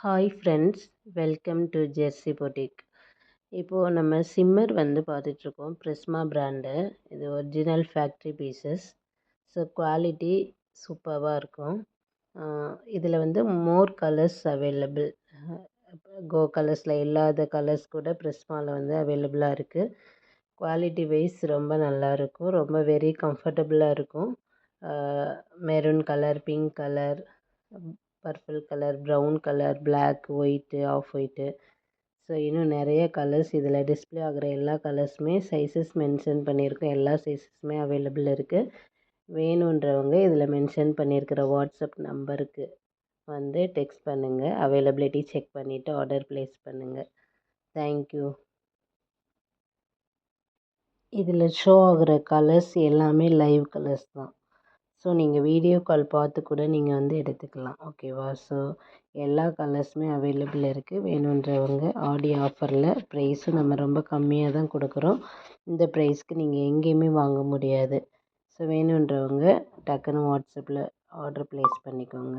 Hi friends, welcome to Jersey boutique. இப்போது நம்ம simmer வந்து பார்த்துட்ருக்கோம். Prisma brand. இது original factory pieces. So quality சூப்பராக இருக்கும். இதில் வந்து மோர் கலர்ஸ் அவைலபிள். கோ கலர்ஸில் இல்லாத கலர்ஸ் கூட ப்ரிஸ்மாவில் வந்து அவைலபிளாக இருக்குது. குவாலிட்டி வைஸ் ரொம்ப நல்லாயிருக்கும். ரொம்ப வெரி கம்ஃபர்டபுளாக இருக்கும். Maroon colour, pink colour, purple colour, brown colour, black, white, off white. So இன்னும் நிறைய கலர்ஸ் இதில் டிஸ்பிளே ஆகிற எல்லா கலர்ஸுமே சைஸஸ் மென்ஷன் பண்ணியிருக்கோம். எல்லா சைஸஸுமே அவைலபிள் இருக்குது. வேணுன்றவங்க இதில் மென்ஷன் பண்ணியிருக்கிற வாட்ஸ்அப் நம்பருக்கு வந்து டெக்ஸ்ட் பண்ணுங்கள். அவைலபிலிட்டி செக் பண்ணிவிட்டு ஆர்டர் ப்ளேஸ் பண்ணுங்கள். தேங்க்யூ. இதில் ஷோ ஆகிற கலர்ஸ் எல்லாமே லைவ் கலர்ஸ் தான். ஸோ நீங்கள் வீடியோ கால் பார்த்து கூட நீங்கள் வந்து எடுத்துக்கலாம். ஓகேவா? ஸோ எல்லா கலர்ஸுமே அவைலபிள் இருக்குது. வேணுன்றவங்க ஆடி ஆஃபரில் ப்ரைஸும் நம்ம ரொம்ப கம்மியாக தான் கொடுக்குறோம். இந்த ப்ரைஸ்க்கு நீங்கள் எங்கேயுமே வாங்க முடியாது. ஸோ வேணுன்றவங்க டக்குன்னு வாட்ஸ்அப்பில் ஆர்டர் ப்ளேஸ் பண்ணிக்கோங்க.